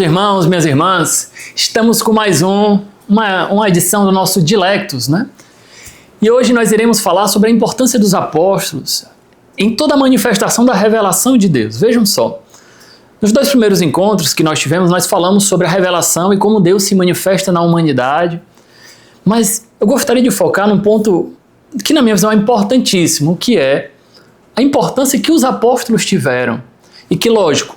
irmãos, minhas irmãs, estamos com mais uma edição do nosso Dilectus, né? E hoje nós iremos falar sobre a importância dos apóstolos em toda a manifestação da revelação de Deus. Vejam só, nos dois primeiros encontros que nós tivemos, nós falamos sobre a revelação e como Deus se manifesta na humanidade, mas eu gostaria de focar num ponto que na minha visão é importantíssimo, que é a importância que os apóstolos tiveram. E que, lógico,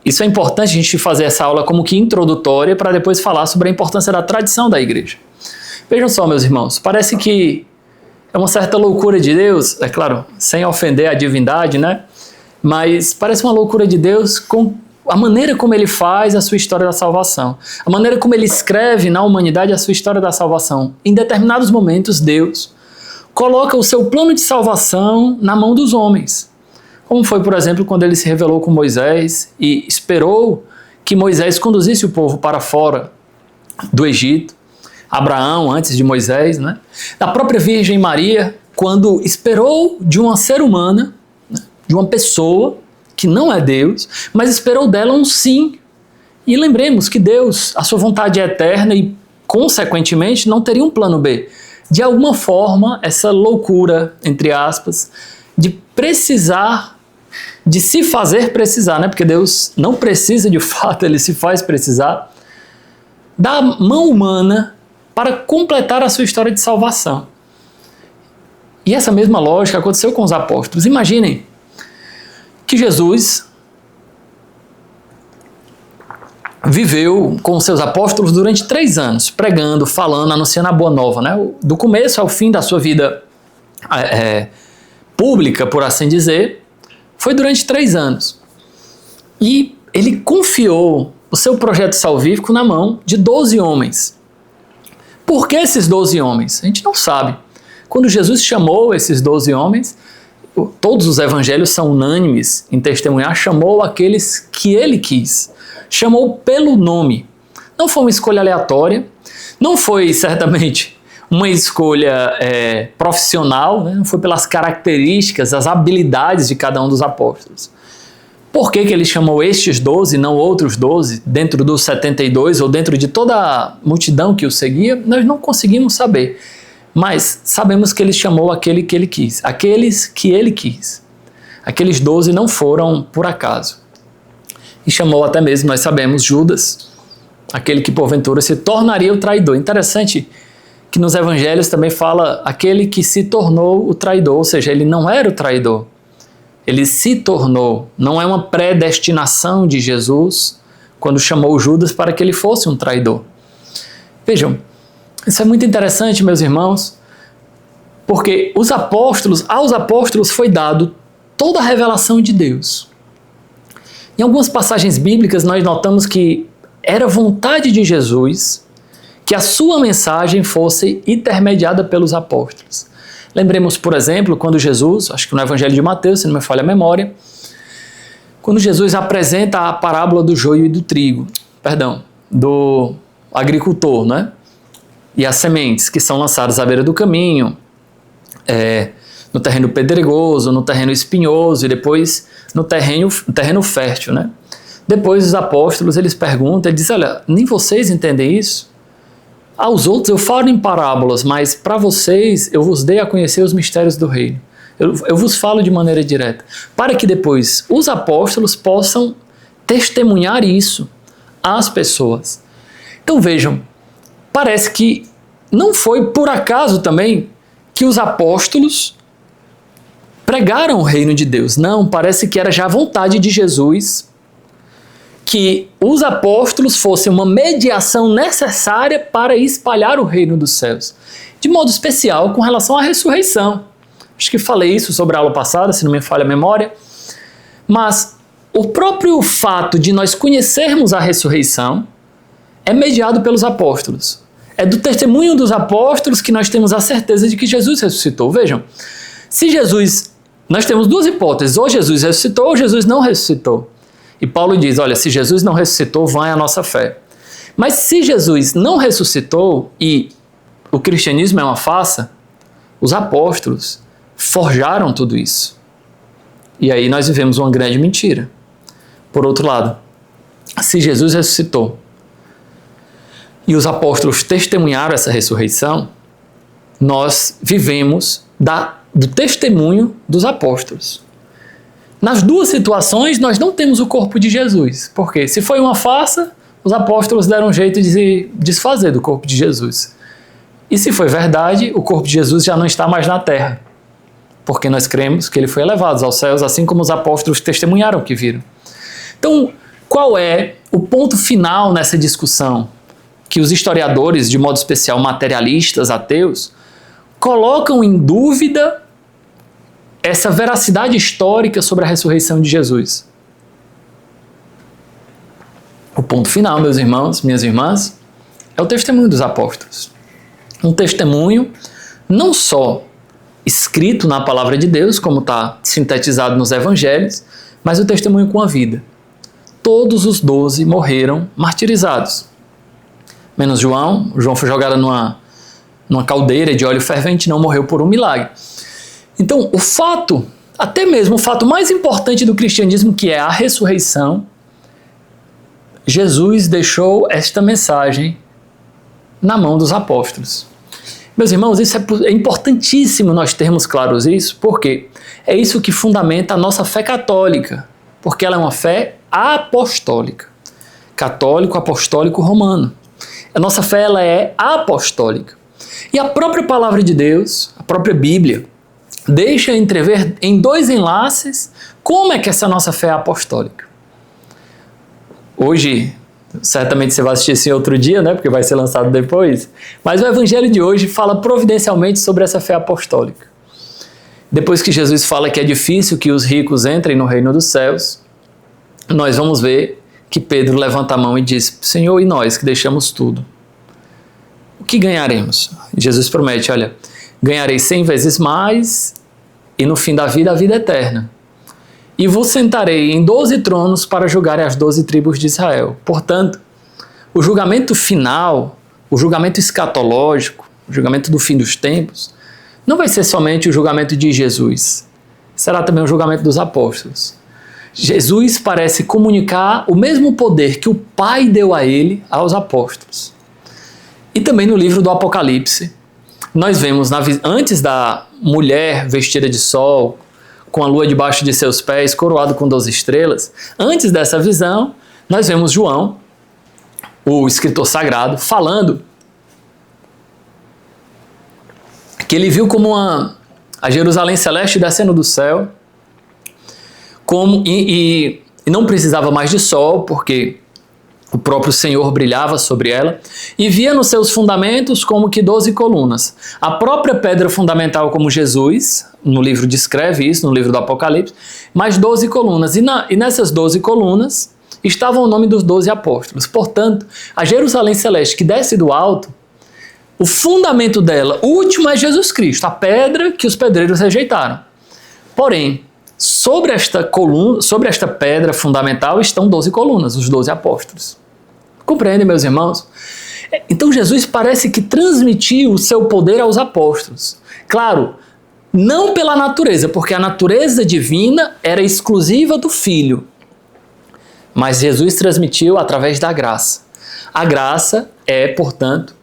isso é importante a gente fazer essa aula como que introdutória para depois falar sobre a importância da tradição da igreja. Vejam só, meus irmãos, parece que é uma certa loucura de Deus, é claro, sem ofender a divindade, né? Mas parece uma loucura de Deus com a maneira como ele faz a sua história da salvação, a maneira como ele escreve na humanidade a sua história da salvação. Em determinados momentos, Deus coloca o seu plano de salvação na mão dos homens. Como foi, por exemplo, quando ele se revelou com Moisés e esperou que Moisés conduzisse o povo para fora do Egito. Abraão, antes de Moisés, né? Da própria Virgem Maria, quando esperou de uma ser humana, né? De uma pessoa que não é Deus, mas esperou dela um sim. E lembremos que Deus, a sua vontade é eterna e, consequentemente, não teria um plano B. De alguma forma, essa loucura, entre aspas, de precisar, de se fazer precisar, né? Porque Deus não precisa de fato, ele se faz precisar, da mão humana para completar a sua história de salvação. E essa mesma lógica aconteceu com os apóstolos. Imaginem que Jesus viveu com seus apóstolos durante 3 anos, pregando, falando, anunciando a boa nova, né? Do começo ao fim da sua vida pública, por assim dizer, foi durante 3 anos. E ele confiou o seu projeto salvífico na mão de 12 homens. Por que esses 12 homens? A gente não sabe. Quando Jesus chamou esses 12 homens, todos os evangelhos são unânimes em testemunhar, chamou aqueles que ele quis. Chamou pelo nome. Não foi uma escolha aleatória, não foi certamente uma escolha profissional, né? Não foi pelas características, as habilidades de cada um dos apóstolos. Por que ele chamou estes 12 e não outros 12, dentro dos 72 ou dentro de toda a multidão que o seguia, nós não conseguimos saber. Mas sabemos que ele chamou aquele que ele quis, aqueles que ele quis. Aqueles 12 não foram por acaso. E chamou até mesmo, nós sabemos, Judas, aquele que porventura se tornaria o traidor. Interessante que nos evangelhos também fala aquele que se tornou o traidor, ou seja, ele não era o traidor. Ele se tornou, não é uma predestinação de Jesus quando chamou Judas para que ele fosse um traidor. Vejam, isso é muito interessante, meus irmãos, porque aos apóstolos foi dado toda a revelação de Deus. Em algumas passagens bíblicas nós notamos que era vontade de Jesus que a sua mensagem fosse intermediada pelos apóstolos. Lembremos, por exemplo, quando Jesus, acho que no Evangelho de Mateus, se não me falha a memória, quando Jesus apresenta a parábola do joio e do trigo, do agricultor, né? E as sementes que são lançadas à beira do caminho, no terreno pedregoso, no terreno espinhoso e depois no terreno fértil, né? Depois os apóstolos, eles perguntam, eles dizem, olha, nem vocês entendem isso? Aos outros eu falo em parábolas, mas para vocês eu vos dei a conhecer os mistérios do reino. Eu vos falo de maneira direta, para que depois os apóstolos possam testemunhar isso às pessoas. Então vejam, parece que não foi por acaso também que os apóstolos pregaram o reino de Deus. Não, parece que era já a vontade de Jesus que os apóstolos fossem uma mediação necessária para espalhar o reino dos céus. De modo especial com relação à ressurreição. Acho que falei isso sobre a aula passada, se não me falha a memória. Mas o próprio fato de nós conhecermos a ressurreição é mediado pelos apóstolos. É do testemunho dos apóstolos que nós temos a certeza de que Jesus ressuscitou. Vejam, nós temos 2 hipóteses, ou Jesus ressuscitou ou Jesus não ressuscitou. E Paulo diz, olha, se Jesus não ressuscitou, vã a nossa fé. Mas se Jesus não ressuscitou e o cristianismo é uma farsa, os apóstolos forjaram tudo isso. E aí nós vivemos uma grande mentira. Por outro lado, se Jesus ressuscitou e os apóstolos testemunharam essa ressurreição, nós vivemos do testemunho dos apóstolos. Nas duas situações, nós não temos o corpo de Jesus. Porque se foi uma farsa, os apóstolos deram um jeito de se desfazer do corpo de Jesus. E se foi verdade, o corpo de Jesus já não está mais na terra. Porque nós cremos que ele foi elevado aos céus, assim como os apóstolos testemunharam que viram. Então, qual é o ponto final nessa discussão? Que os historiadores, de modo especial materialistas, ateus, colocam em dúvida essa veracidade histórica sobre a ressurreição de Jesus. O ponto final, meus irmãos, minhas irmãs, é o testemunho dos apóstolos. Um testemunho não só escrito na palavra de Deus, como está sintetizado nos evangelhos, mas o testemunho com a vida. Todos os 12 morreram martirizados. Menos João. João foi jogado numa caldeira de óleo fervente e não morreu por um milagre. Então, o fato, até mesmo o fato mais importante do cristianismo, que é a ressurreição, Jesus deixou esta mensagem na mão dos apóstolos. Meus irmãos, isso é importantíssimo nós termos claros isso, porque é isso que fundamenta a nossa fé católica, porque ela é uma fé apostólica. Católico, apostólico, romano. A nossa fé ela é apostólica. E a própria palavra de Deus, a própria Bíblia, deixa entrever em dois enlaces como é que essa nossa fé é apostólica. Hoje, certamente você vai assistir esse outro dia, né, porque vai ser lançado depois, mas o evangelho de hoje fala providencialmente sobre essa fé apostólica. Depois que Jesus fala que é difícil que os ricos entrem no reino dos céus, nós vamos ver que Pedro levanta a mão e diz: Senhor, e nós que deixamos tudo? O que ganharemos? Jesus promete, olha, ganharei 100 vezes mais e no fim da vida a vida eterna. E vos sentarei em 12 tronos para julgar as 12 tribos de Israel. Portanto, o julgamento final, o julgamento escatológico, o julgamento do fim dos tempos, não vai ser somente o julgamento de Jesus, será também o julgamento dos apóstolos. Jesus parece comunicar o mesmo poder que o Pai deu a ele aos apóstolos. E também no livro do Apocalipse, nós vemos, antes da mulher vestida de sol, com a lua debaixo de seus pés, coroado com 12 estrelas, antes dessa visão, nós vemos João, o escritor sagrado, falando que ele viu como a Jerusalém celeste descendo do céu, e não precisava mais de sol, porque o próprio Senhor brilhava sobre ela, e via nos seus fundamentos como que 12 colunas. A própria pedra fundamental, como Jesus, no livro descreve isso, no livro do Apocalipse, mais 12 colunas. E nessas 12 colunas estava o nome dos 12 apóstolos. Portanto, a Jerusalém celeste que desce do alto, o fundamento dela, o último, é Jesus Cristo, a pedra que os pedreiros rejeitaram. Porém, sobre esta pedra fundamental estão 12 colunas, os 12 apóstolos. Compreendem, meus irmãos? Então Jesus parece que transmitiu o seu poder aos apóstolos. Claro, não pela natureza, porque a natureza divina era exclusiva do Filho. Mas Jesus transmitiu através da graça. A graça é, portanto,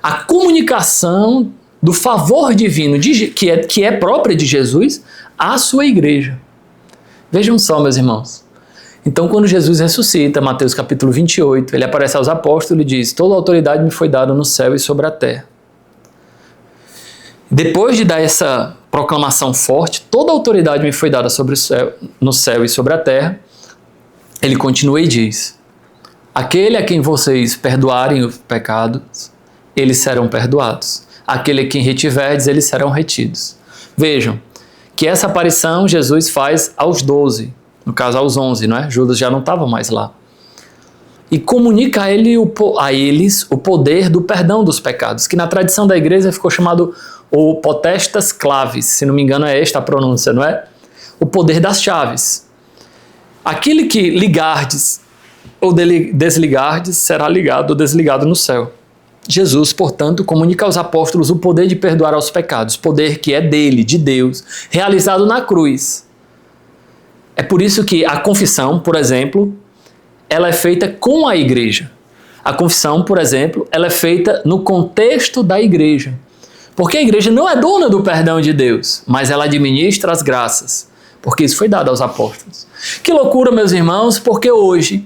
a comunicação do favor divino que é própria de Jesus à sua igreja. Vejam só, meus irmãos. Então, quando Jesus ressuscita, Mateus capítulo 28, ele aparece aos apóstolos e diz: toda a autoridade me foi dada no céu e sobre a terra. Depois de dar essa proclamação forte, toda a autoridade me foi dada no céu e sobre a terra, ele continua e diz: aquele a quem vocês perdoarem os pecados, eles serão perdoados. Aquele a quem retiverdes, eles serão retidos. Vejam que essa aparição Jesus faz aos 12, no caso aos 11, não é? Judas já não estava mais lá. E comunica a eles o poder do perdão dos pecados, que na tradição da igreja ficou chamado o potestas claves, se não me engano é esta a pronúncia, não é? O poder das chaves. Aquele que ligardes ou desligardes será ligado ou desligado no céu. Jesus, portanto, comunica aos apóstolos o poder de perdoar aos pecados, poder que é dele, de Deus, realizado na cruz. É por isso que a confissão, por exemplo, ela é feita com a igreja. A confissão, por exemplo, ela é feita no contexto da igreja. Porque a igreja não é dona do perdão de Deus, mas ela administra as graças. Porque isso foi dado aos apóstolos. Que loucura, meus irmãos, porque hoje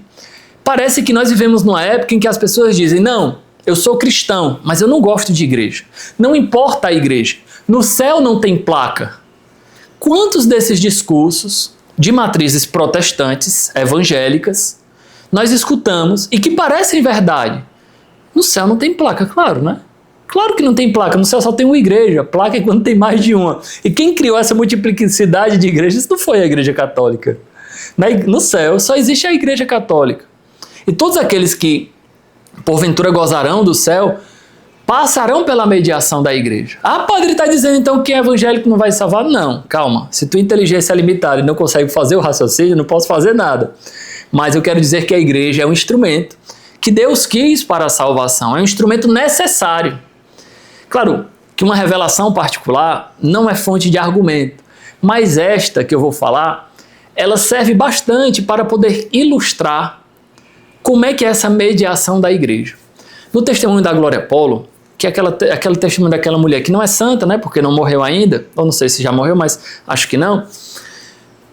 parece que nós vivemos numa época em que as pessoas dizem: não, eu sou cristão, mas eu não gosto de igreja. Não importa a igreja. No céu não tem placa. Quantos desses discursos de matrizes protestantes, evangélicas, nós escutamos e que parecem verdade? No céu não tem placa, claro, né? Claro que não tem placa, no céu só tem uma igreja, placa é quando tem mais de uma. E quem criou essa multiplicidade de igrejas não foi a igreja católica. No céu só existe a igreja católica. E todos aqueles que porventura gozarão do céu passarão pela mediação da igreja. Ah, padre, está dizendo então que evangélico não vai salvar? Não, calma. Se tua inteligência é limitada e não consegue fazer o raciocínio, não posso fazer nada. Mas eu quero dizer que a igreja é um instrumento que Deus quis para a salvação, é um instrumento necessário. Claro que uma revelação particular não é fonte de argumento, mas esta que eu vou falar, ela serve bastante para poder ilustrar como é que é essa mediação da igreja. No testemunho da Glória Polo, que é aquele testemunho daquela mulher que não é santa, né, porque não morreu ainda, ou não sei se já morreu, mas acho que não,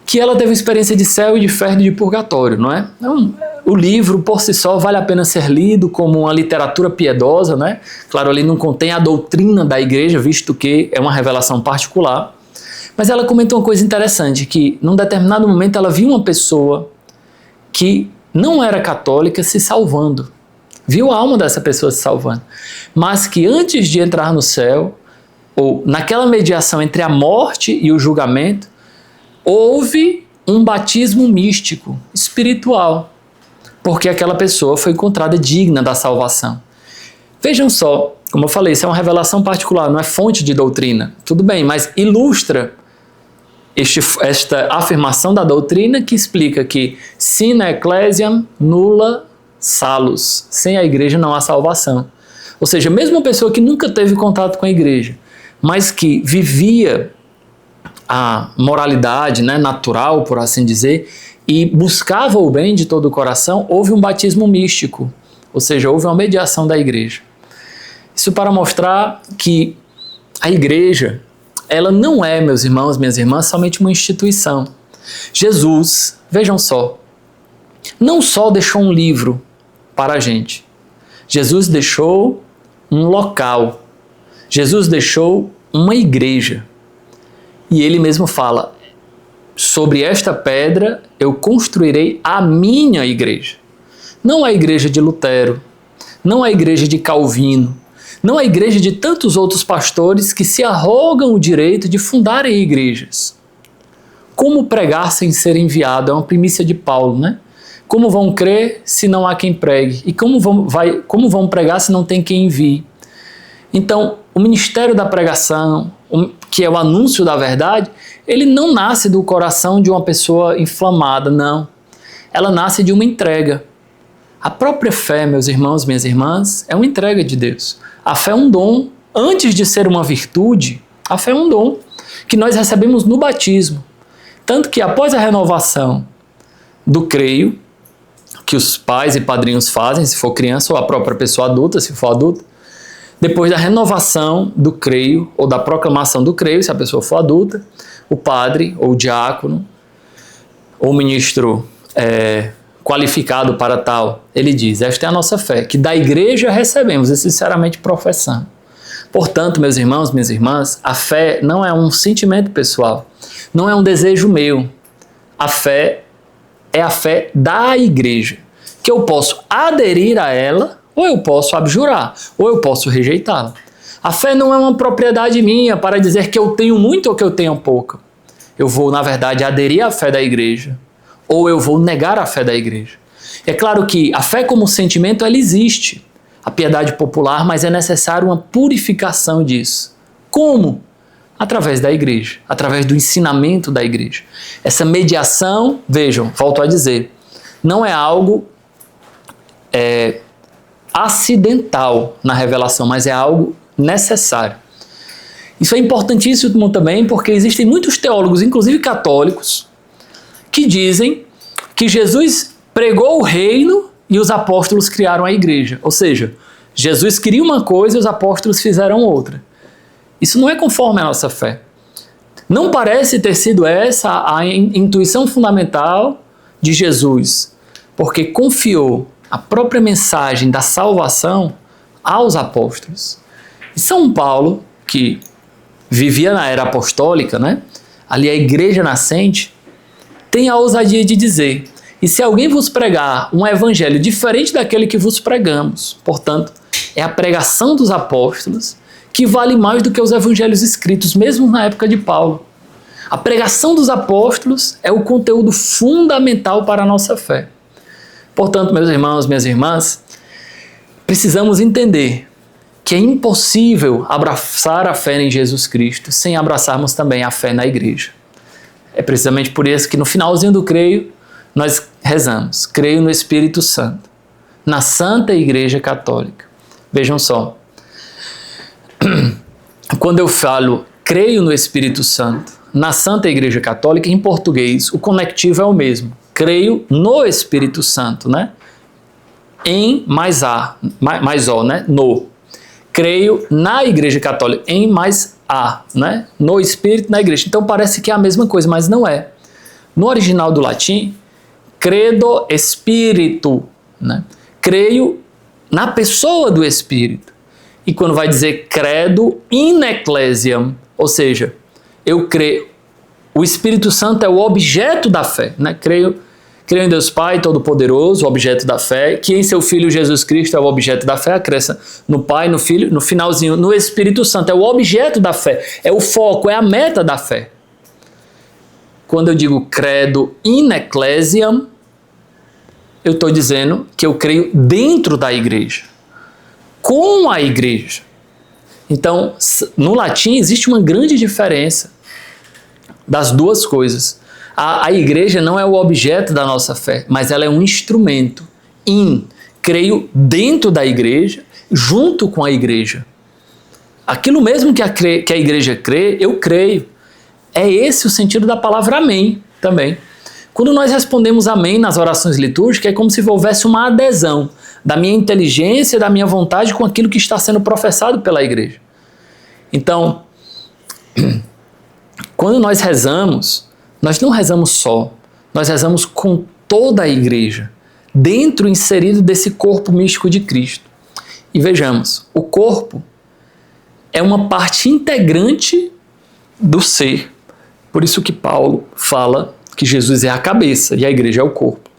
que ela teve uma experiência de céu e de inferno e de purgatório, não é? Então, o livro, por si só, vale a pena ser lido como uma literatura piedosa, né? Claro, ali não contém a doutrina da igreja, visto que é uma revelação particular. Mas ela comentou uma coisa interessante, que num determinado momento ela viu uma pessoa que não era católica se salvando. Viu a alma dessa pessoa se salvando. Mas que antes de entrar no céu, ou naquela mediação entre a morte e o julgamento, houve um batismo místico, espiritual, porque aquela pessoa foi encontrada digna da salvação. Vejam só, como eu falei, isso é uma revelação particular, não é fonte de doutrina. Tudo bem, mas ilustra esta afirmação da doutrina que explica que sine ecclesiam nulla salus, sem a igreja não há salvação. Ou seja, mesmo uma pessoa que nunca teve contato com a igreja, mas que vivia a moralidade, né, natural, por assim dizer, e buscava o bem de todo o coração, houve um batismo místico, ou seja, houve uma mediação da igreja. Isso para mostrar que a igreja, ela não é, meus irmãos, minhas irmãs, somente uma instituição. Jesus, vejam só, não só deixou um livro para a gente, Jesus deixou um local, Jesus deixou uma igreja. E ele mesmo fala: sobre esta pedra eu construirei a minha igreja. Não a igreja de Lutero, não a igreja de Calvino, não a igreja de tantos outros pastores que se arrogam o direito de fundarem igrejas. Como pregar sem ser enviado? É uma primícia de Paulo, né? Como vão crer se não há quem pregue? E como vão pregar se não tem quem envie? Então, o ministério da pregação, que é o anúncio da verdade, ele não nasce do coração de uma pessoa inflamada, não. Ela nasce de uma entrega. A própria fé, meus irmãos, minhas irmãs, é uma entrega de Deus. A fé é um dom. Antes de ser uma virtude, a fé é um dom que nós recebemos no batismo. Tanto que após a renovação do creio, que os pais e padrinhos fazem, se for criança, ou a própria pessoa adulta, se for adulta, depois da renovação do creio, ou da proclamação do creio, se a pessoa for adulta, o padre, ou o diácono, ou o ministro qualificado para tal, ele diz: esta é a nossa fé, que da igreja recebemos e sinceramente professamos. Portanto, meus irmãos, minhas irmãs, a fé não é um sentimento pessoal, não é um desejo meu. A fé é a fé da igreja, que eu posso aderir a ela, ou eu posso abjurar, ou eu posso rejeitá-la. A fé não é uma propriedade minha para dizer que eu tenho muito ou que eu tenho pouco. Eu vou, na verdade, aderir à fé da igreja, ou eu vou negar a fé da igreja. É claro que a fé como sentimento, ela existe, a piedade popular, mas é necessário uma purificação disso. Como? Através da igreja, através do ensinamento da igreja. Essa mediação, vejam, volto a dizer, não é algo acidental na revelação, mas é algo necessário. Isso é importantíssimo também porque existem muitos teólogos, inclusive católicos, que dizem que Jesus pregou o reino e os apóstolos criaram a igreja. Ou seja, Jesus queria uma coisa e os apóstolos fizeram outra. Isso não é conforme a nossa fé. Não parece ter sido essa a intuição fundamental de Jesus, porque confiou a própria mensagem da salvação aos apóstolos. E São Paulo, que vivia na era apostólica, né? Ali a igreja nascente, tem a ousadia de dizer: e se alguém vos pregar um evangelho diferente daquele que vos pregamos, portanto, é a pregação dos apóstolos que vale mais do que os evangelhos escritos, mesmo na época de Paulo. A pregação dos apóstolos é o conteúdo fundamental para a nossa fé. Portanto, meus irmãos, minhas irmãs, precisamos entender que é impossível abraçar a fé em Jesus Cristo sem abraçarmos também a fé na igreja. É precisamente por isso que no finalzinho do creio, nós rezamos: creio no Espírito Santo, na Santa Igreja Católica. Vejam só, quando eu falo creio no Espírito Santo, na Santa Igreja Católica, em português, o conectivo é o mesmo. Creio no Espírito Santo, né? Em mais A, mais O, né? No. Creio na Igreja Católica, em mais A, né? No Espírito, na Igreja. Então parece que é a mesma coisa, mas não é. No original do latim, credo Spiritu, né? Creio na pessoa do Espírito. E quando vai dizer credo in ecclesiam, ou seja, eu creio, o Espírito Santo é o objeto da fé, né? Creio em Deus Pai Todo-Poderoso, o objeto da fé, que em seu Filho Jesus Cristo é o objeto da fé, acresce no Pai, no Filho, no finalzinho, no Espírito Santo, é o objeto da fé, é o foco, é a meta da fé. Quando eu digo credo in ecclesiam, eu estou dizendo que eu creio dentro da igreja, com a igreja. Então, no latim existe uma grande diferença das duas coisas. A igreja não é o objeto da nossa fé, mas ela é um instrumento. Creio dentro da igreja, junto com a igreja. Aquilo mesmo que a igreja crê, eu creio. É esse o sentido da palavra amém também. Quando nós respondemos amém nas orações litúrgicas, é como se houvesse uma adesão da minha inteligência, da minha vontade com aquilo que está sendo professado pela igreja. Então, quando nós rezamos, nós não rezamos só, nós rezamos com toda a igreja, dentro, inserido desse corpo místico de Cristo. E vejamos, o corpo é uma parte integrante do ser. Por isso que Paulo fala que Jesus é a cabeça e a igreja é o corpo.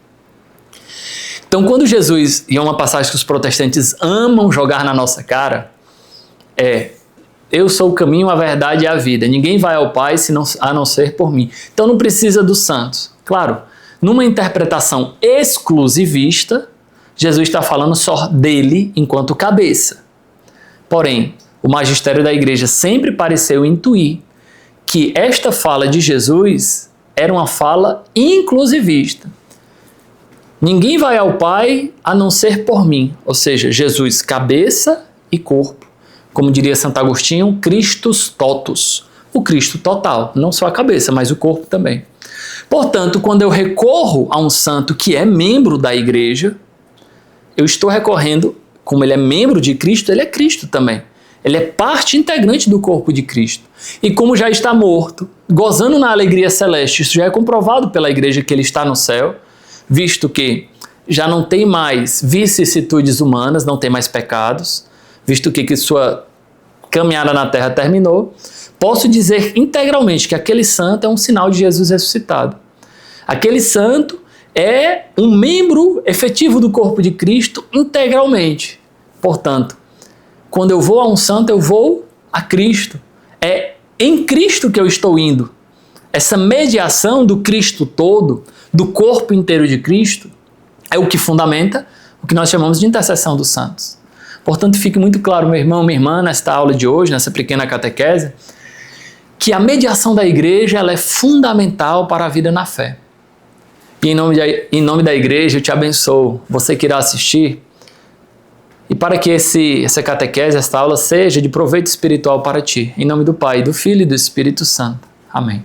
Então, quando Jesus, e é uma passagem que os protestantes amam jogar na nossa cara, eu sou o caminho, a verdade e a vida. Ninguém vai ao Pai a não ser por mim. Então não precisa dos santos. Claro, numa interpretação exclusivista, Jesus está falando só dele enquanto cabeça. Porém, o magistério da igreja sempre pareceu intuir que esta fala de Jesus era uma fala inclusivista. Ninguém vai ao Pai a não ser por mim. Ou seja, Jesus, cabeça e corpo. Como diria Santo Agostinho, Christus totus. O Cristo total, não só a cabeça, mas o corpo também. Portanto, quando eu recorro a um santo que é membro da igreja, eu estou recorrendo, como ele é membro de Cristo, ele é Cristo também. Ele é parte integrante do corpo de Cristo. E como já está morto, gozando na alegria celeste, isso já é comprovado pela igreja que ele está no céu, visto que já não tem mais vicissitudes humanas, não tem mais pecados, visto que sua caminhada na terra terminou, posso dizer integralmente que aquele santo é um sinal de Jesus ressuscitado. Aquele santo é um membro efetivo do corpo de Cristo integralmente. Portanto, quando eu vou a um santo, eu vou a Cristo. É em Cristo que eu estou indo. Essa mediação do Cristo todo, do corpo inteiro de Cristo, é o que fundamenta o que nós chamamos de intercessão dos santos. Portanto, fique muito claro, meu irmão, minha irmã, nesta aula de hoje, nessa pequena catequese, que a mediação da igreja ela é fundamental para a vida na fé. E em nome da igreja eu te abençoo, você que irá assistir, e para que essa catequese, esta aula, seja de proveito espiritual para ti. Em nome do Pai, do Filho e do Espírito Santo. Amém.